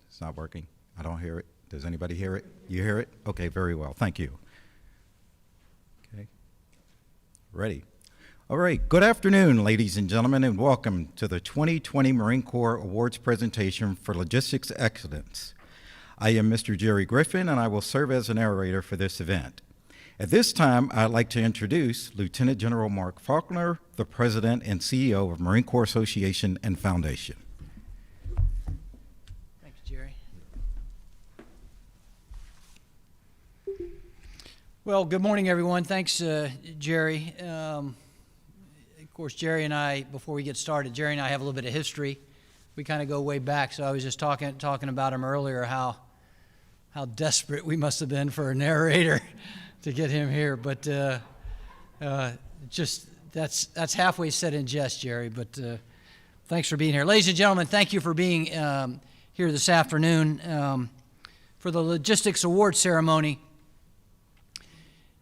It's not working. I don't hear it. Does anybody hear it? You hear it? Okay, very well. Thank you. Okay. Ready. All right. Good afternoon, ladies and gentlemen, and welcome to the 2020 Marine Corps Awards presentation for Logistics Excellence. I am Mr. Jerry Griffin, and I will serve as the narrator for this event. At this time, I'd like to introduce Lieutenant General Mark Faulkner, the President and CEO of Marine Corps Association and Foundation. Thanks, Jerry. Well, good morning, everyone. Thanks, Jerry. Of course, Jerry and I, before we get started, Jerry and I have a little bit of history. We kind of go way back, so I was just talking about him earlier, how desperate we must have been for a narrator to get him here, but just that's halfway said in jest, Jerry, but thanks for being here. Ladies and gentlemen, thank you for being here this afternoon for the Logistics Award ceremony.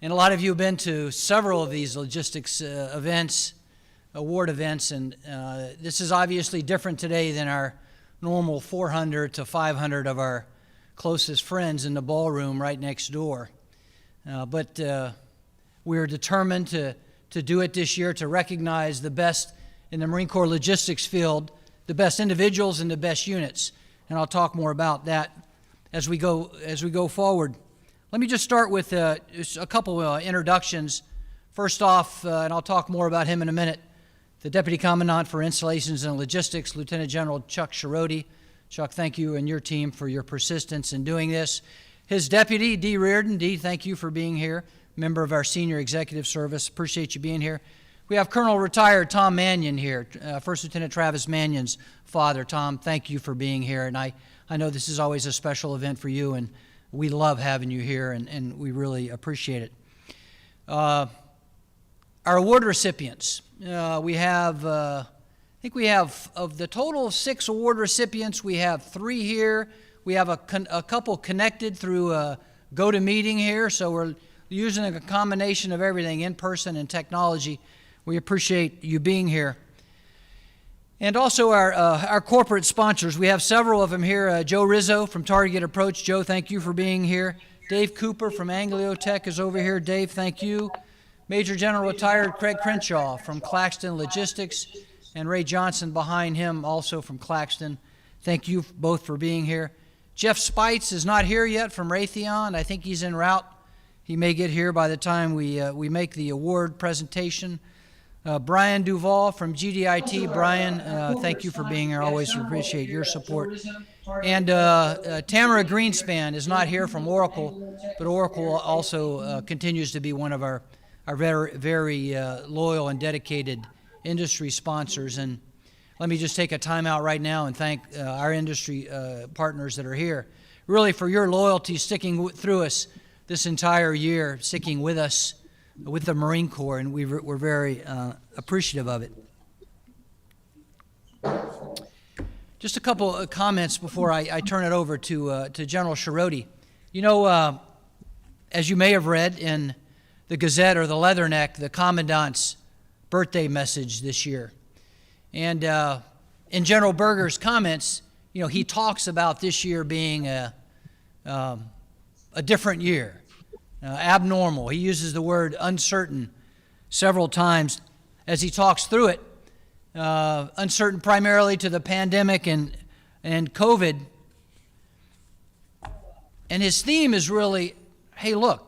And a lot of you have been to several of these logistics award events, and this is obviously different today than our normal 400 to 500 of our closest friends in the ballroom right next door. But we're determined to do it this year, to recognize the best in the Marine Corps logistics field, the best individuals and the best units. And I'll talk more about that as we go forward. Let me just start with just a couple introductions. First off, and I'll talk more about him in a minute, the Deputy Commandant for Installations and Logistics, Lieutenant General Chuck Scirotti. Chuck, thank you and your team for your persistence in doing this. His deputy, Dee Reardon. Dee, thank you for being here. Member of our senior executive service. Appreciate you being here. We have Colonel Retired Tom Mannion here, First Lieutenant Travis Mannion's father. Tom, thank you for being here. And I know this is always a special event for you, and we love having you here, and we really appreciate it. Our award recipients. We have, I think we have, of the total of 6 award recipients, we have 3 here. We have a couple connected through a GoToMeeting here, so we're using a combination of everything, in person and technology. We appreciate you being here. And also our corporate sponsors. We have several of them here. Joe Rizzo from Target Approach. Joe, thank you for being here. Dave Cooper from Angliotech is over here. Dave, thank you. Major General Retired Craig Crenshaw from Claxton Logistics, and Ray Johnson behind him, also from Claxton. Thank you both for being here. Jeff Spites is not here yet from Raytheon. I think he's en route. He may get here by the time we make the award presentation. Brian Duvall from GDIT. Brian, thank you for being here. Always appreciate your support. And Tamara Greenspan is not here from Oracle, but Oracle also continues to be one of our very, very loyal and dedicated industry sponsors. And let me just take a time out right now and thank our industry partners that are here, really for your loyalty, sticking through us this entire year, sticking with us, with the Marine Corps, and we're very appreciative of it. Just a couple of comments before I turn it over to General Scirotti. You know, as you may have read in the Gazette or the Leatherneck, the Commandant's birthday message this year. And in General Berger's comments, you know, he talks about this year being a different year, abnormal. He uses the word uncertain several times as he talks through it. Uncertain primarily to the pandemic and COVID. And his theme is really, hey, look,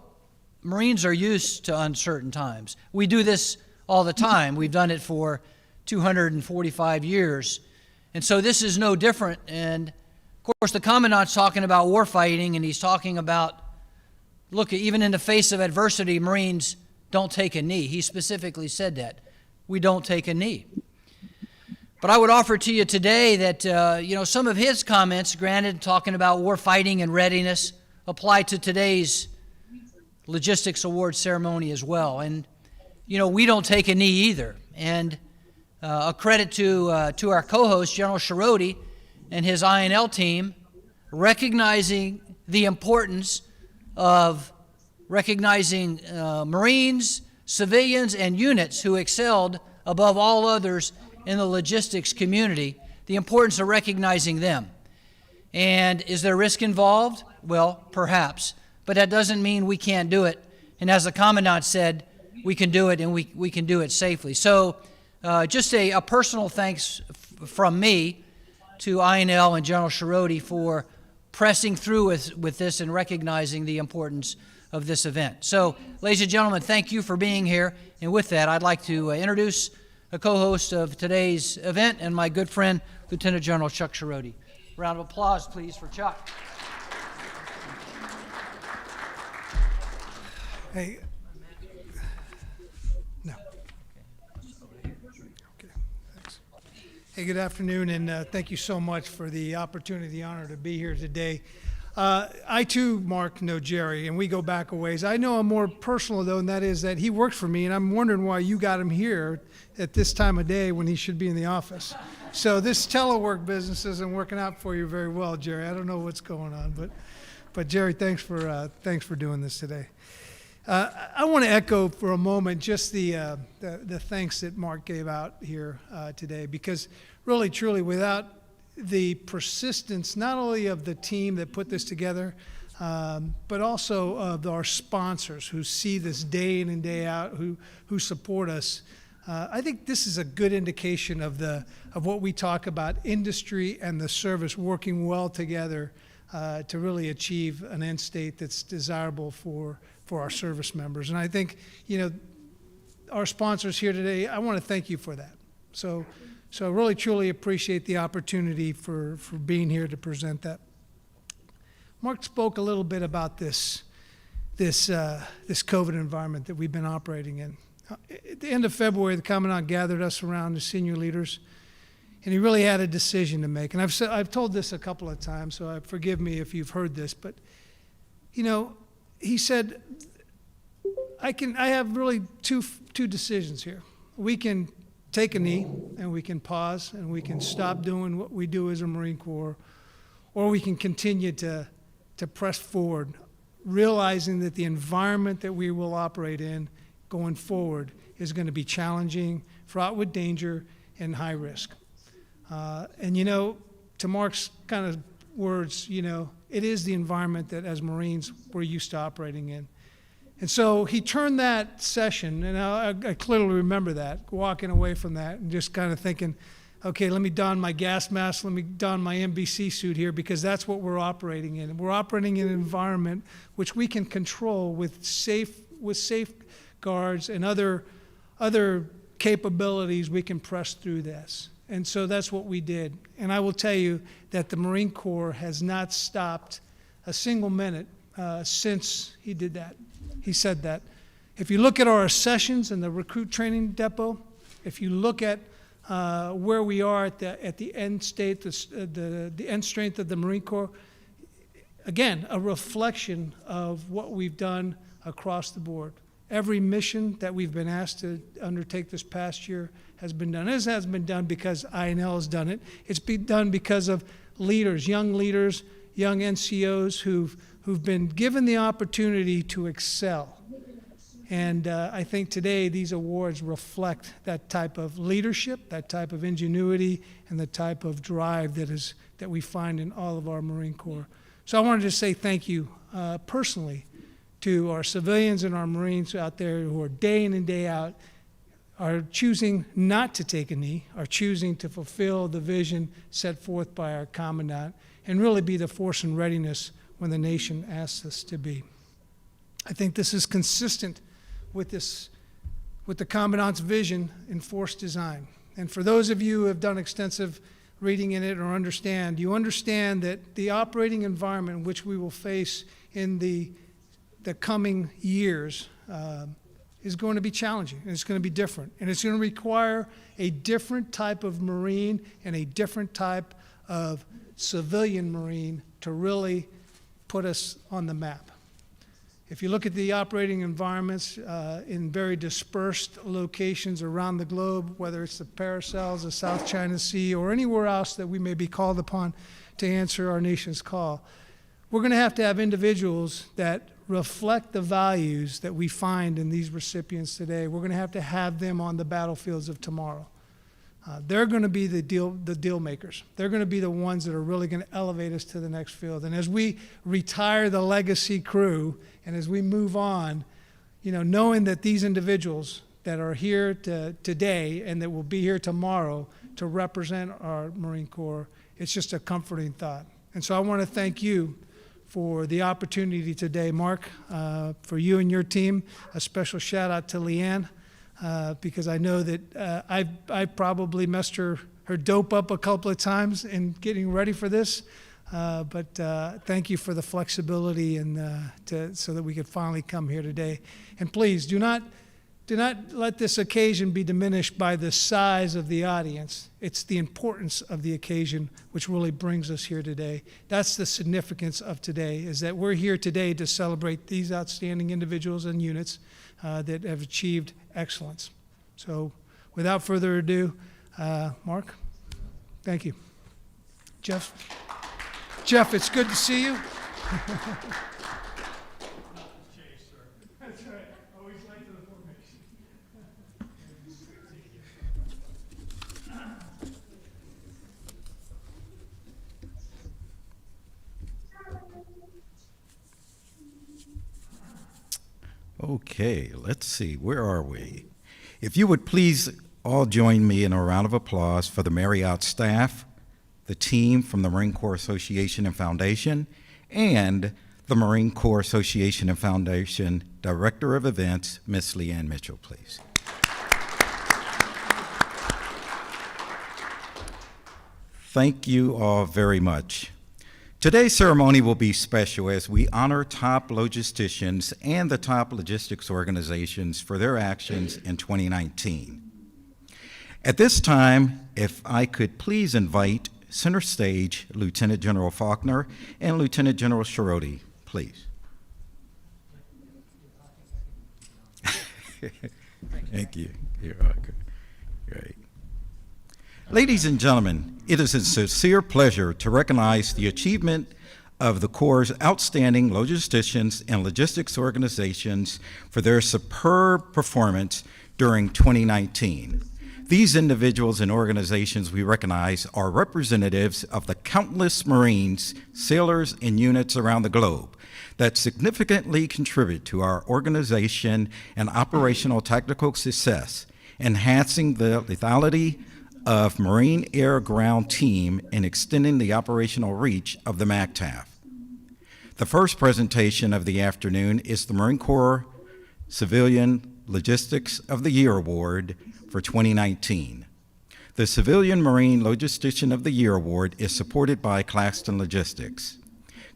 Marines are used to uncertain times. We do this all the time. We've done it for 245 years. And so this is no different. And, of course, the Commandant's talking about war fighting, and he's talking about, look, even in the face of adversity, Marines don't take a knee. He specifically said that. We don't take a knee. But I would offer to you today that, you know, some of his comments, granted, talking about war fighting and readiness, apply to today's Logistics Award ceremony as well. And, you know, we don't take a knee either. And a credit to our co-host, General Scirotti, and his INL team, recognizing the importance of recognizing Marines, civilians, and units who excelled above all others in the logistics community, the importance of recognizing them. And is there risk involved? Well, perhaps. But that doesn't mean we can't do it. And as the Commandant said, we can do it, and we can do it safely. So just a personal thanks from me to INL and General Scirotti for pressing through with this and recognizing the importance of this event. So, ladies and gentlemen, thank you for being here. And with that, I'd like to introduce a co-host of today's event and my good friend, Lieutenant General Chuck Scirotti. Round of applause, please, for Chuck. Hey, no. Okay, thanks. Hey, good afternoon, and thank you so much for the opportunity, the honor to be here today. I too, Mark, know Jerry, and we go back a ways. I know him more personal, though, and that is that he worked for me, and I'm wondering why you got him here at this time of day when he should be in the office. So this telework business isn't working out for you very well, Jerry. I don't know what's going on, but Jerry, thanks for doing this today. I want to echo for a moment just the thanks that Mark gave out here today, because really, truly, without the persistence not only of the team that put this together, but also of our sponsors who see this day in and day out, who support us, I think this is a good indication of what we talk about, industry and the service working well together to really achieve an end state that's desirable for our service members. And I think, you know, our sponsors here today, I want to thank you for that. So I really, truly appreciate the opportunity for being here to present that. Mark spoke a little bit about this COVID environment that we've been operating in. At the end of February, the Commandant gathered us around, the senior leaders, and he really had a decision to make. And I've told this a couple of times, so forgive me if you've heard this, but, you know, he said, I have really two decisions here. We can take a knee, and we can pause, and we can stop doing what we do as a Marine Corps, or we can continue to press forward, realizing that the environment that we will operate in going forward is going to be challenging, fraught with danger, and high risk. And, you know, to Mark's kind of words, you know, it is the environment that as Marines we're used to operating in. And so he turned that session, and I clearly remember that, walking away from that and just kind of thinking, okay, let me don my gas mask, let me don my NBC suit here, because that's what we're operating in. We're operating in an environment which we can control with safeguards and other capabilities. We can press through this. And so that's what we did. And I will tell you that the Marine Corps has not stopped a single minute since he did that. He said that. If you look at our sessions in the recruit training depot, if you look at where we are at the end state, the end strength of the Marine Corps. Again, a reflection of what we've done across the board. Every mission that we've been asked to undertake this past year has been done. This has been done because INL has done it. It's been done because of leaders, young NCOs who've been given the opportunity to excel. And I think today these awards reflect that type of leadership, that type of ingenuity, and the type of drive that we find in all of our Marine Corps. So I wanted to say thank you personally to our civilians and our Marines out there who are day in and day out are choosing not to take a knee, are choosing to fulfill the vision set forth by our Commandant, and really be the force and readiness when the nation asks us to be. I think this is consistent with the Commandant's vision in force design. And for those of you who have done extensive reading in it or you understand that the operating environment in which we will face in the coming years is going to be challenging, and it's going to be different. And it's going to require a different type of Marine and a different type of civilian Marine to really put us on the map. If you look at the operating environments in very dispersed locations around the globe, whether it's the Paracels, the South China Sea, or anywhere else that we may be called upon to answer our nation's call, we're going to have individuals that reflect the values that we find in these recipients today. We're going to have them on the battlefields of tomorrow. They're going to be the deal makers. They're going to be the ones that are really going to elevate us to the next field. And as we retire the legacy crew and as we move on, knowing that these individuals that are here today and that will be here tomorrow to represent our Marine Corps, it's just a comforting thought. And so I want to thank you for the opportunity today, Mark, for you and your team. A special shout out to Leanne. Because I know that I probably messed her dope up a couple of times in getting ready for this. But thank you for the flexibility and so that we could finally come here today. And please do not let this occasion be diminished by the size of the audience. It's the importance of the occasion which really brings us here today. That's the significance of today, is that we're here today to celebrate these outstanding individuals and units that have achieved excellence. So without further ado, Mark, thank you. Jeff, it's good to see you. That's right. Always late to the formation. Okay, let's see, where are we? If you would please all join me in a round of applause for the Marriott staff, the team from the Marine Corps Association and Foundation, and the Marine Corps Association and Foundation Director of Events, Ms. Leanne Mitchell, please. Thank you all very much. Today's ceremony will be special as we honor top logisticians and the top logistics organizations for their actions in 2019. At this time, if I could please invite center stage Lieutenant General Faulkner and Lieutenant General Shiroti, please. Thank you. You're welcome. Great. Ladies and gentlemen, it is a sincere pleasure to recognize the achievement of the Corps' outstanding logisticians and logistics organizations for their superb performance during 2019. These individuals and organizations we recognize are representatives of the countless Marines, sailors, and units around the globe that significantly contribute to our organization and operational tactical success, enhancing the lethality of Marine Air-Ground Team and extending the operational reach of the Mca&F. The first presentation of the afternoon is the Marine Corps Civilian Logistics of the Year Award for 2019. The Civilian Marine Logistician of the Year Award is supported by Claxton Logistics.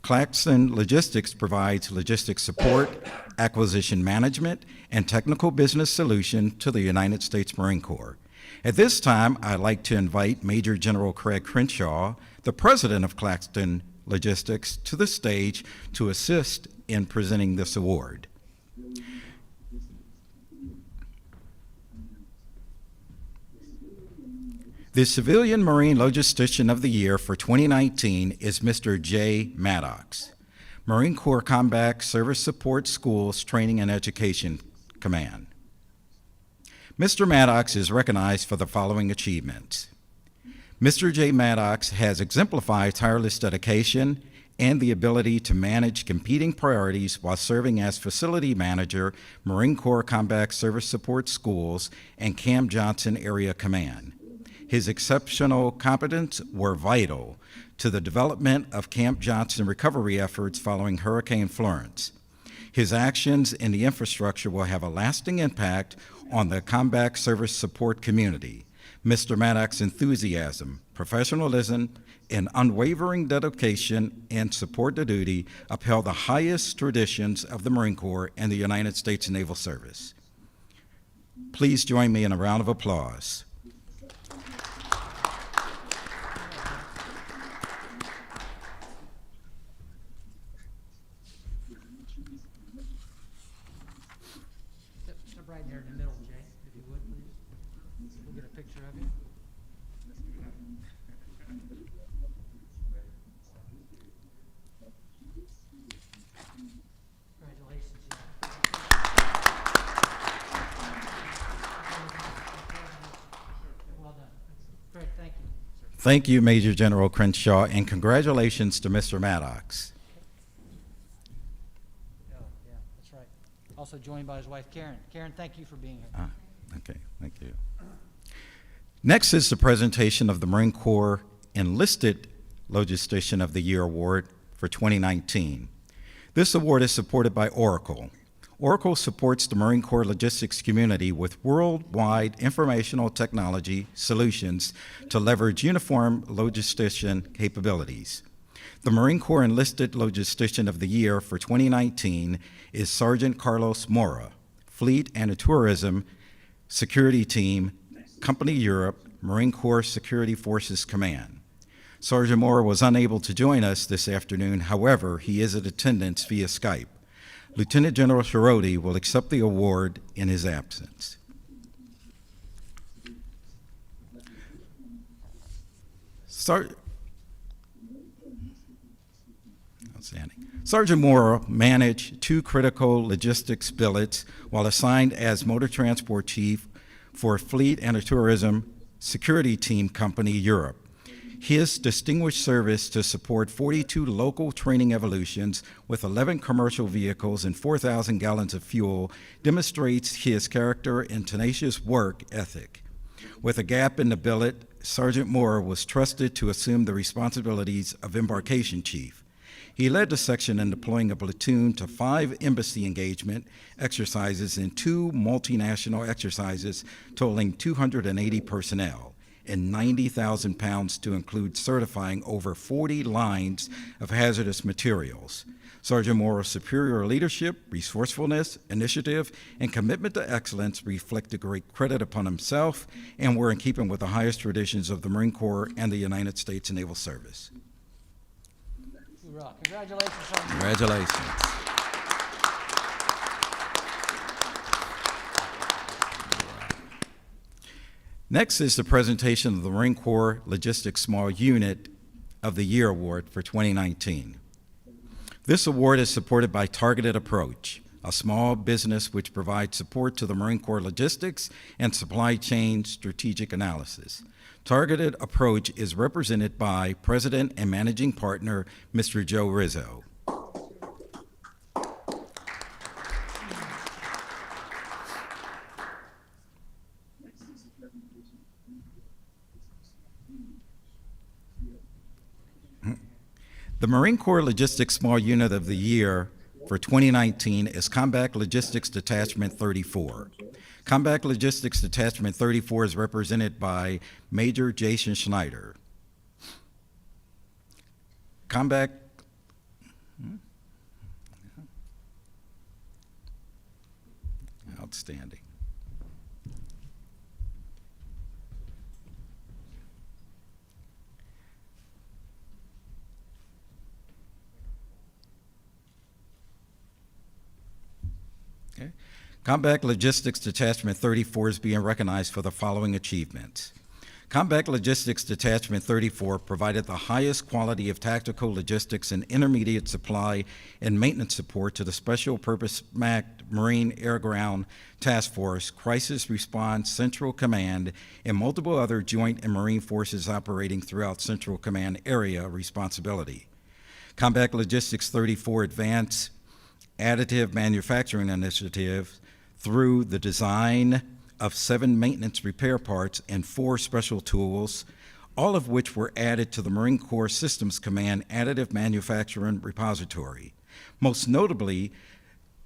Claxton Logistics provides logistics support, acquisition management, and technical business solution to the United States Marine Corps. At this time, I'd like to invite Major General Craig Crenshaw, the president of Claxton Logistics, to the stage to assist in presenting this award. The Civilian Marine Logistician of the Year for 2019 is Mr. J. Maddox, Marine Corps Combat Service Support Schools Training and Education Command. Mr. Maddox is recognized for the following achievements. Mr. J. Maddox has exemplified tireless dedication and the ability to manage competing priorities while serving as facility manager, Marine Corps Combat Service Support Schools and Camp Johnson Area Command. His exceptional competence were vital to the development of Camp Johnson recovery efforts following Hurricane Florence. His actions in the infrastructure will have a lasting impact on the combat service support community. Mr. Maddox's enthusiasm, professionalism, and unwavering dedication and support to duty upheld the highest traditions of the Marine Corps and the United States Naval Service. Please join me in a round of applause. Step right there in the middle, Jay, if you would, please. We'll get a picture of you. Congratulations, Jay. Well done. Great, thank you. Thank you, Major General Crenshaw, and congratulations to Mr. Maddox. Oh, yeah, that's right. Also joined by his wife, Karen. Karen, thank you for being here. Okay, thank you. Next is the presentation of the Marine Corps Enlisted Logistician of the Year Award for 2019. This award is supported by Oracle. Oracle supports the Marine Corps logistics community with worldwide informational technology solutions to leverage uniform logistician capabilities. The Marine Corps Enlisted Logistician of the Year for 2019 is Sgt Carlos Mora, Fleet and Tourism Security Team, Company Europe, Marine Corps Security Forces Command. Sgt Moore was unable to join us this afternoon. However, he is in attendance via Skype. Lieutenant General Shiroti will accept the award in his absence. Outstanding. Sgt Moore managed 2 critical logistics billets while assigned as Motor Transport Chief for Fleet and Tourism Security Team Company Europe. His distinguished service to support 42 local training evolutions with 11 commercial vehicles and 4,000 gallons of fuel demonstrates his character and tenacious work ethic. With a gap in the billet, Sgt Moore was trusted to assume the responsibilities of Embarkation Chief. He led the section in deploying a platoon to 5 embassy engagement exercises and 2 multinational exercises totaling 280 personnel and 90,000 pounds to include certifying over 40 lines of hazardous materials. Sgt Moore's superior leadership, resourcefulness, initiative, and commitment to excellence reflect a great credit upon himself and were in keeping with the highest traditions of the Marine Corps and the United States Naval Service. Hoorah. Congratulations, Sgt. Moore. Congratulations. Next is the presentation of the Marine Corps Logistics Small Unit of the Year Award for 2019. This award is supported by Targeted Approach, a small business which provides support to the Marine Corps logistics and supply chain strategic analysis. Targeted Approach is represented by President and Managing Partner, Mr. Joe Rizzo. The Marine Corps Logistics Small Unit of the Year for 2019 is Combat Logistics Detachment 34. Combat Logistics Detachment 34 is represented by Major Jason Schneider. Combat Outstanding. Okay. Combat Logistics Detachment 34 is being recognized for the following achievements. Combat Logistics Detachment 34 provided the highest quality of tactical logistics and intermediate supply and maintenance support to the Special Purpose MAC Marine Air Ground Task Force, Crisis Response Central Command, and multiple other joint and Marine forces operating throughout Central Command area responsibility. Combat Logistics 34 advanced additive manufacturing initiative through the design of 7 maintenance repair parts and 4 special tools, all of which were added to the Marine Corps Systems Command Additive Manufacturing Repository. Most notably,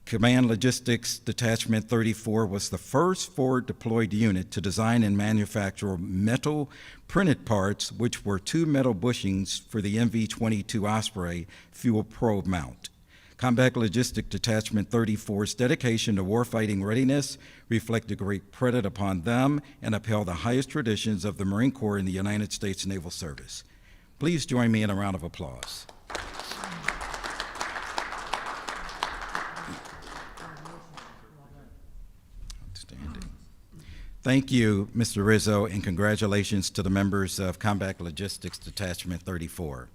Command Logistics Detachment 34 was the first forward deployed unit to design and manufacture metal printed parts, which were 2 metal bushings for the MV-22 Osprey fuel probe mount. Combat Logistics Detachment 34's dedication to warfighting readiness reflected great credit upon them and upheld the highest traditions of the Marine Corps in the United States Naval Service. Please join me in a round of applause. Outstanding. Thank you, Mr. Rizzo, and congratulations to the members of Combat Logistics Detachment 34.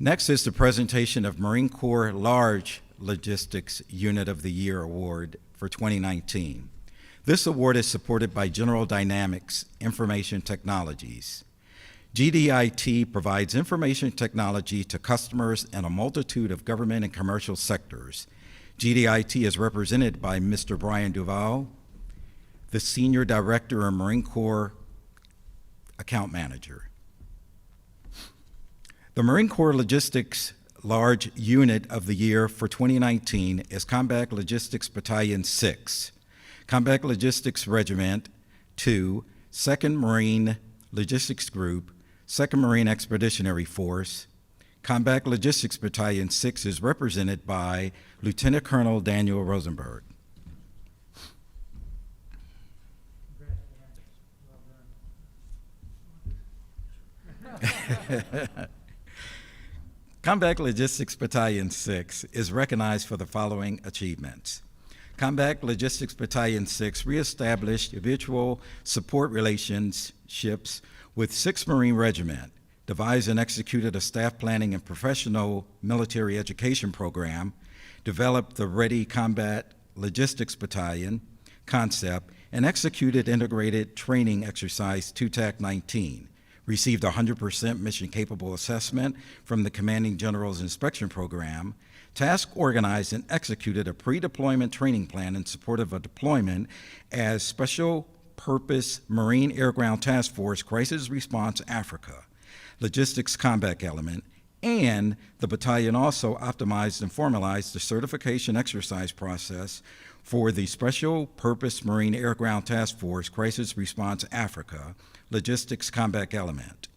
Next is the presentation of Marine Corps Large Logistics Unit of the Year Award for 2019. This award is supported by General Dynamics Information Technologies. GDIT provides information technology to customers in a multitude of government and commercial sectors. GDIT is represented by Mr. Brian Duval, the Senior Director and Marine Corps Account Manager. The Marine Corps Logistics Large Unit of the Year for 2019 is Combat Logistics Battalion 6, Combat Logistics Regiment 2, 2nd Marine Logistics Group, 2nd Marine Expeditionary Force. Combat Logistics Battalion 6 is represented by Lieutenant Colonel Daniel Rosenberg. Combat Logistics Battalion 6 is recognized for the following achievements. Combat Logistics Battalion 6 reestablished mutual support relationships with 6th Marine Regiment, devised and executed a staff planning and professional military education program, developed the Ready Combat Logistics Battalion concept, and executed integrated training exercise 2TAC-19. Received 100% mission-capable assessment from the Commanding General's Inspection Program, task organized and executed a pre-deployment training plan in support of a deployment as Special Purpose Marine Air Ground Task Force Crisis Response Africa, Logistics Combat Element, and the battalion also optimized and formalized the certification exercise process for the Special Purpose Marine Air Ground Task Force Crisis Response Africa, Logistics Combat Element.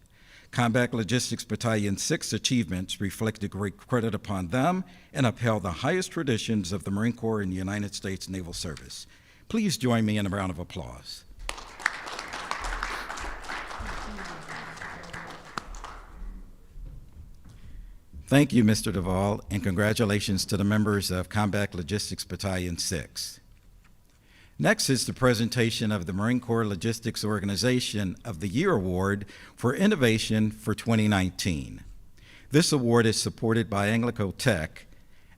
Combat Logistics Battalion 6 achievements reflected great credit upon them and upheld the highest traditions of the Marine Corps in the United States Naval Service. Please join me in a round of applause. Thank you, Mr. Duvall, and congratulations to the members of Combat Logistics Battalion 6. Next is the presentation of the Marine Corps Logistics Organization of the Year Award for Innovation for 2019. This award is supported by Anglicotech.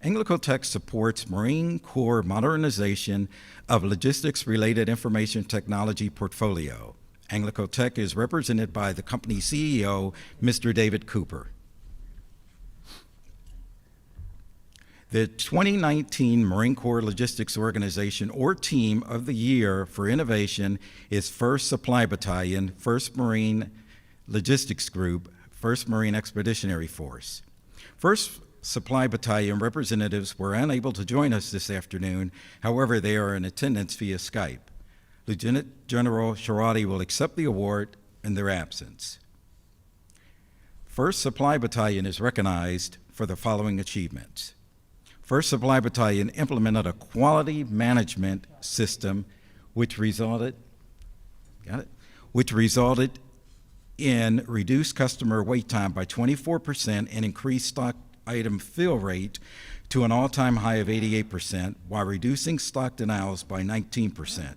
Anglicotech supports Marine Corps modernization of logistics-related information technology portfolio. Anglicotech is represented by the company's CEO, Mr. David Cooper. The 2019 Marine Corps Logistics Organization or Team of the Year for Innovation is 1st Supply Battalion, 1st Marine Logistics Group, 1st Marine Expeditionary Force. 1st Supply Battalion representatives were unable to join us this afternoon. However, they are in attendance via Skype. Lieutenant General Sharadi will accept the award in their absence. 1st Supply Battalion is recognized for the following achievements. 1st Supply Battalion implemented a quality management system which resulted in reduced customer wait time by 24% and increased stock item fill rate to an all-time high of 88%, while reducing stock denials by 19%.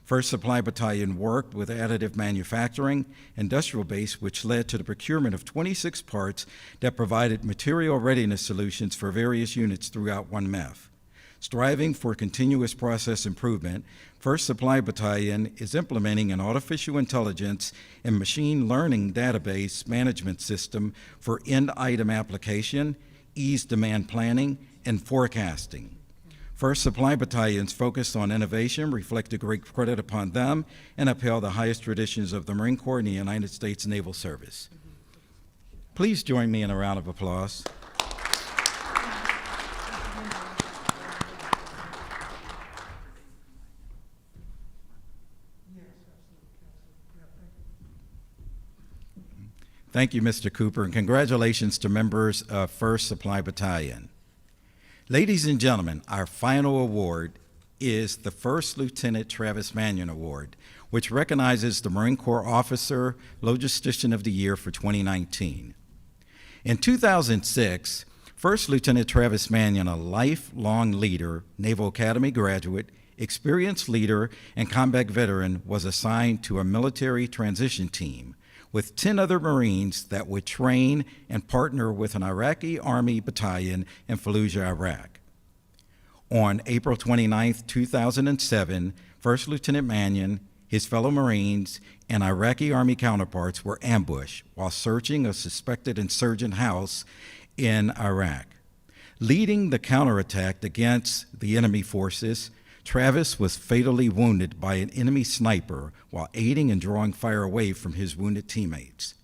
First Supply Battalion worked with additive manufacturing, industrial base, which led to the procurement of 26 parts that provided material readiness solutions for various units throughout Mca&F. Striving for continuous process improvement, First Supply Battalion is implementing an artificial intelligence and machine learning database management system for end item application, ease demand planning, and forecasting. First Supply Battalions focused on innovation, reflected great credit upon them, and upheld the highest traditions of the Marine Corps and the United States Naval Service. Please join me in a round of applause. Thank you, Mr. Cooper, and congratulations to members of First Supply Battalion. Ladies and gentlemen, our final award is the First Lieutenant Travis Mannion Award, which recognizes the Marine Corps Officer Logistician of the Year for 2019. In 2006, First Lieutenant Travis Mannion, a lifelong leader, Naval Academy graduate, experienced leader, and combat veteran, was assigned to a military transition team with 10 other Marines that would train and partner with an Iraqi Army battalion in Fallujah, Iraq. On April 29, 2007, First Lieutenant Mannion, his fellow Marines, and Iraqi Army counterparts were ambushed while searching a suspected insurgent house in Iraq. Leading the counterattack against the enemy forces, Travis was fatally wounded by an enemy sniper while aiding and drawing fire away from his wounded teammates.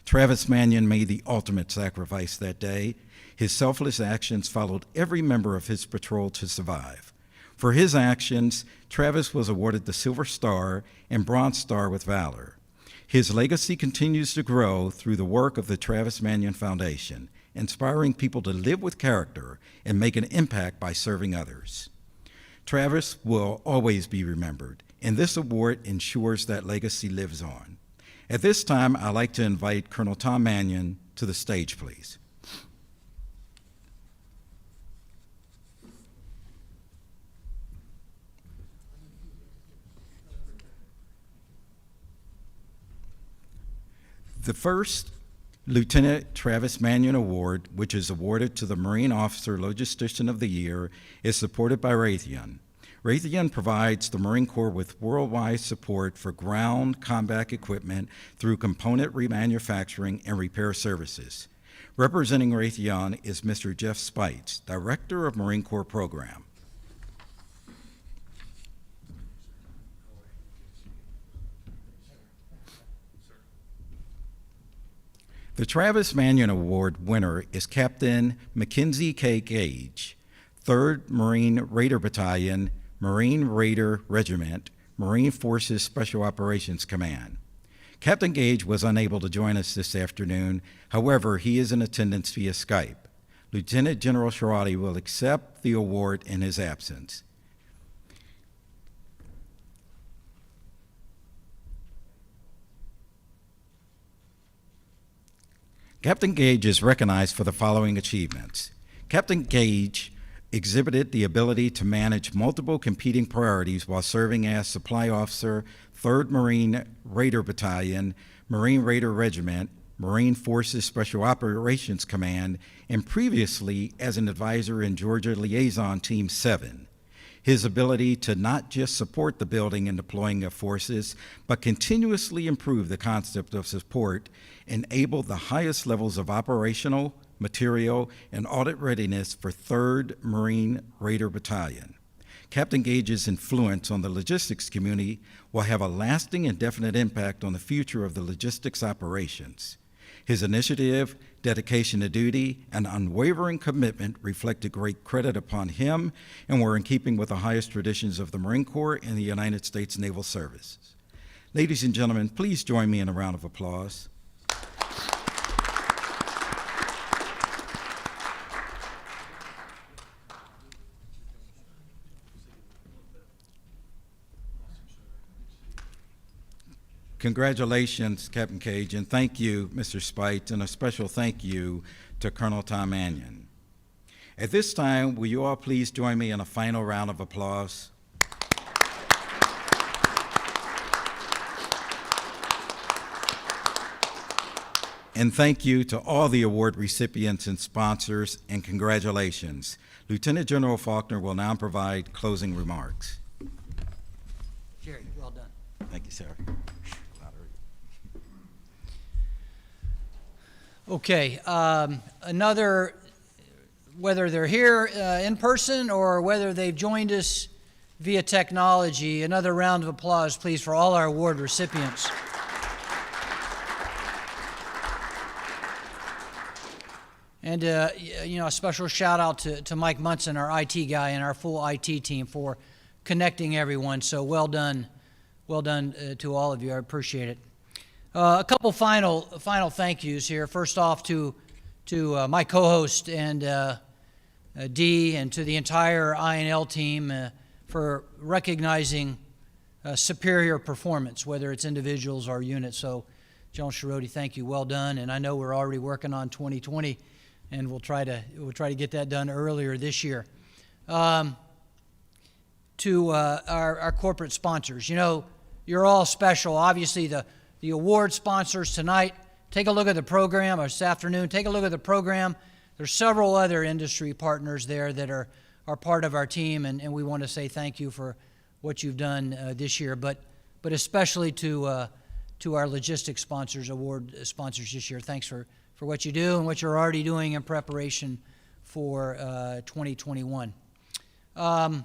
Travis Mannion made the ultimate sacrifice that day. His selfless actions followed every member of his patrol to survive. For his actions, Travis was awarded the Silver Star and Bronze Star with Valor. His legacy continues to grow through the work of the Travis Mannion Foundation, inspiring people to live with character and make an impact by serving others. Travis will always be remembered, and this award ensures that legacy lives on. At this time, I'd like to invite Colonel Tom Mannion to the stage, please. The First Lieutenant Travis Mannion Award, which is awarded to the Marine Officer Logistician of the Year, is supported by Raytheon. Raytheon provides the Marine Corps with worldwide support for ground combat equipment through component remanufacturing and repair services. Representing Raytheon is Mr. Jeff Spites, Director of Marine Corps Program. The Travis Mannion Award winner is Captain Mackenzie K. Gage, 3rd Marine Raider Battalion, Marine Raider Regiment, Marine Forces Special Operations Command. Captain Gage was unable to join us this afternoon. However, he is in attendance via Skype. Lieutenant General Sharati will accept the award in his absence. Captain Gage is recognized for the following achievements. Captain Gage exhibited the ability to manage multiple competing priorities while serving as supply officer, 3rd Marine Raider Battalion, Marine Raider Regiment, Marine Forces Special Operations Command, and previously as an advisor in Georgia Liaison Team 7. His ability to not just support the building and deploying of forces, but continuously improve the concept of support enabled the highest levels of operational, material, and audit readiness for 3rd Marine Raider Battalion. Captain Gage's influence on the logistics community will have a lasting and definite impact on the future of the logistics operations. His initiative, dedication to duty, and unwavering commitment reflected great credit upon him and were in keeping with the highest traditions of the Marine Corps and the United States Naval Services. Ladies and gentlemen, please join me in a round of applause. Congratulations, Captain Gage, and thank you, Mr. Spite, and a special thank you to Colonel Tom Mannion. At this time, will you all please join me in a final round of applause? And thank you to all the award recipients and sponsors, and congratulations. Lieutenant General Faulkner will now provide closing remarks. Jerry, well done. Thank you, sir. Okay, another, whether they're here in person or whether they've joined us via technology, another round of applause, please, for all our award recipients. And, a special shout out to Mike Munson, our IT guy, and our full IT team for connecting everyone. So well done to all of you. I appreciate it. A couple final thank yous here. First off to my co-host and Dee, and to the entire I&L team for recognizing superior performance, whether it's individuals or units. So, General Scirotti, thank you. Well done. And I know we're already working on 2020. And we'll try to get that done earlier this year. To our corporate sponsors, you're all special. Obviously, the award sponsors tonight. Take a look at the program, or this afternoon. Take a look at the program. There's several other industry partners there that are part of our team, and we want to say thank you for what you've done this year. But especially to our logistics sponsors, award sponsors this year. Thanks for what you do and what you're already doing in preparation for 2021. Our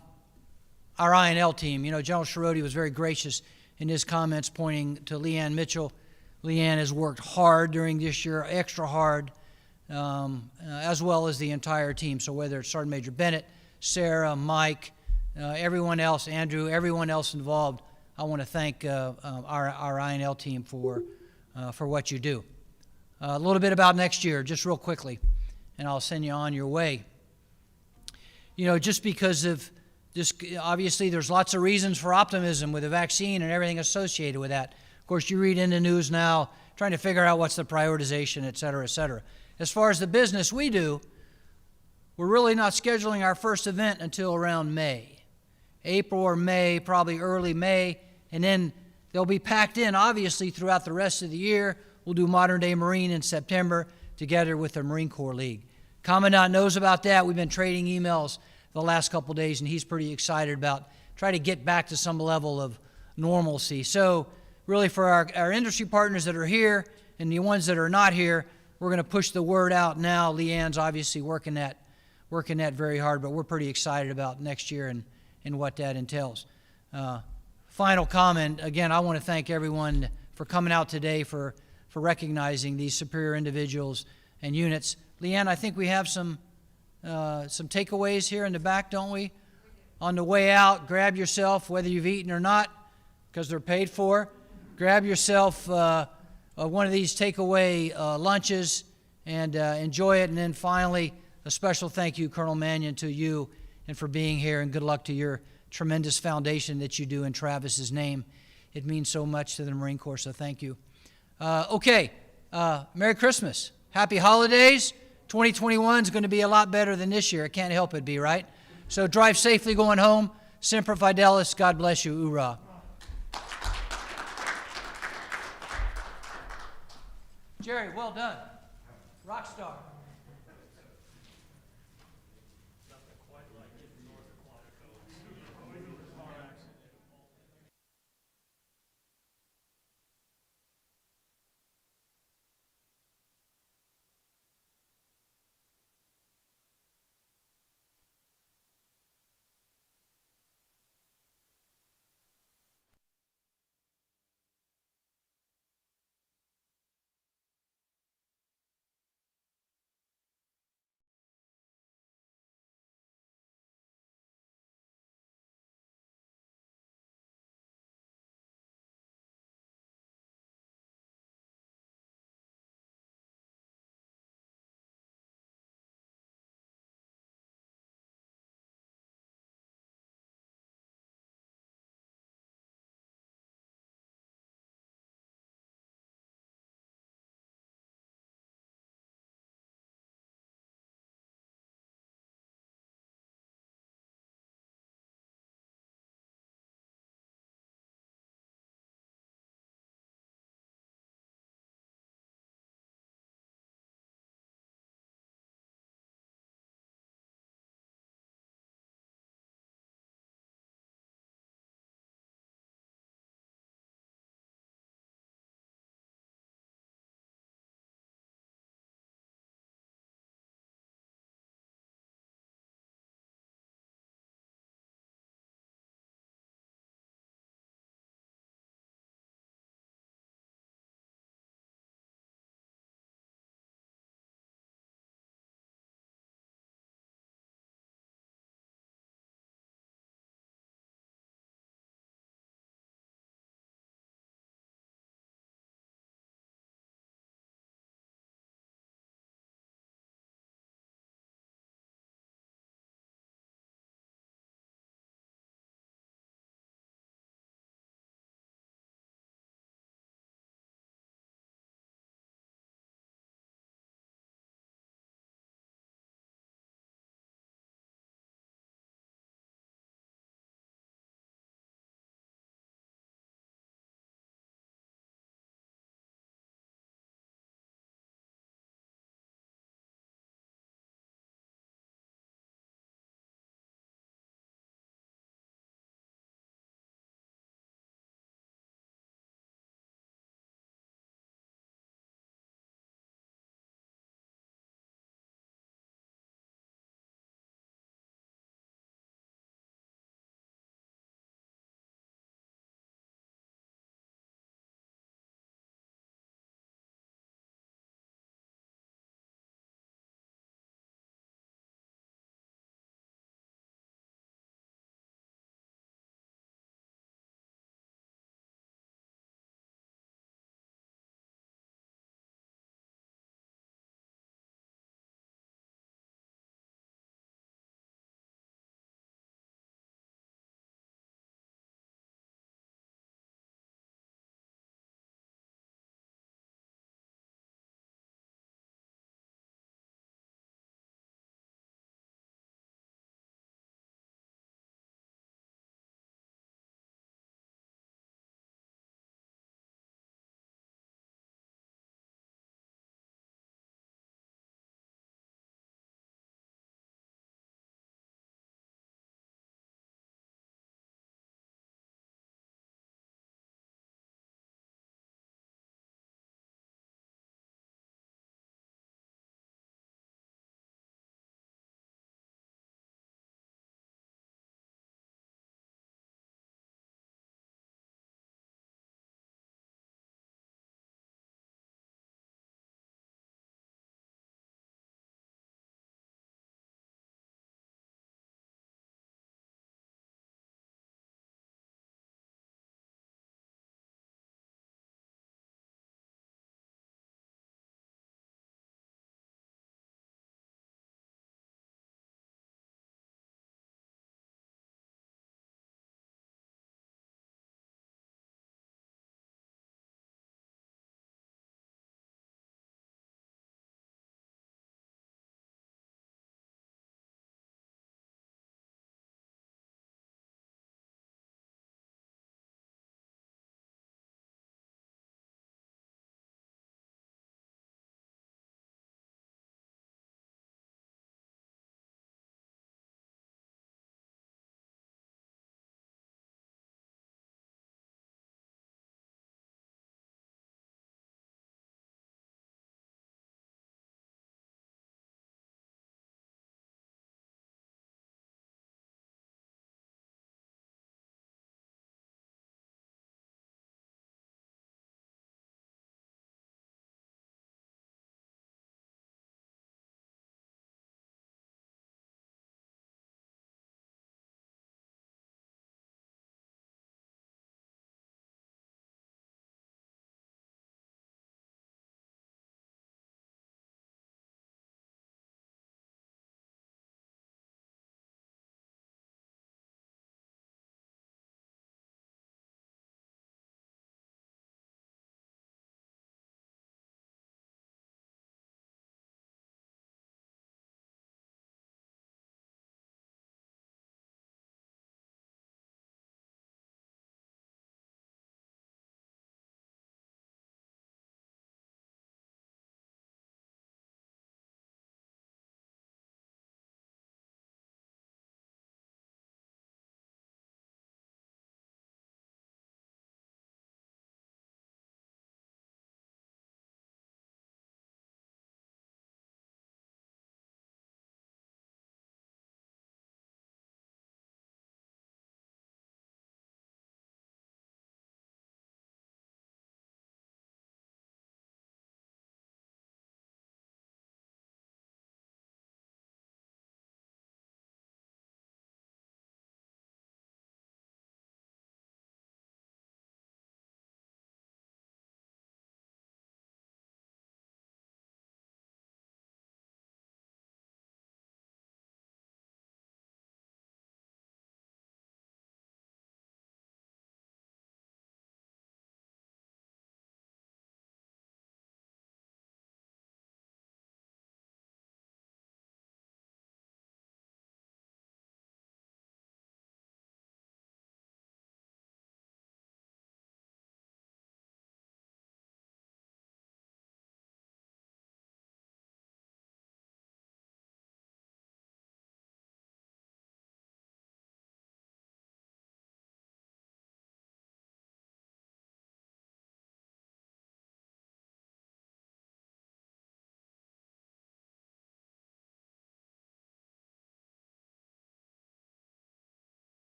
I&L team, General Scirotti was very gracious in his comments pointing to Leanne Mitchell. Leanne has worked hard during this year, extra hard, as well as the entire team. So whether it's Sergeant Major Bennett, Sarah, Mike, everyone else, Andrew, everyone else involved, I want to thank our I&L team for what you do. A little bit about next year, just real quickly, and I'll send you on your way. Just because of this, obviously there's lots of reasons for optimism with the vaccine and everything associated with that. Of course, you read in the news now, trying to figure out what's the prioritization, et cetera, et cetera. As far as the business we do, we're really not scheduling our first event until around May. April or May, probably early May, and then they'll be packed in, obviously, throughout the rest of the year. We'll do Modern Day Marine in September together with the Marine Corps League. Commandant knows about that. We've been trading emails the last couple days, and he's pretty excited about trying to get back to some level of normalcy. So really for our industry partners that are here and the ones that are not here, we're going to push the word out now. Leanne's obviously working that very hard, but we're pretty excited about next year and what that entails. Final comment, again, I want to thank everyone for coming out today for recognizing these superior individuals and units. Leanne, I think we have some takeaways here in the back, don't we? On the way out, grab yourself, whether you've eaten or not, because they're paid for, grab yourself one of these takeaway lunches and enjoy it. And then finally, a special thank you, Colonel Mannion, to you and for being here, and good luck to your tremendous foundation that you do in Travis's name. It means so much to the Marine Corps, so thank you. Merry Christmas. Happy holidays. 2021 is going to be a lot better than this year. It can't help it be, right? So drive safely going home. Semper Fidelis. God bless you. Hoorah. Jerry, well done. Rock star.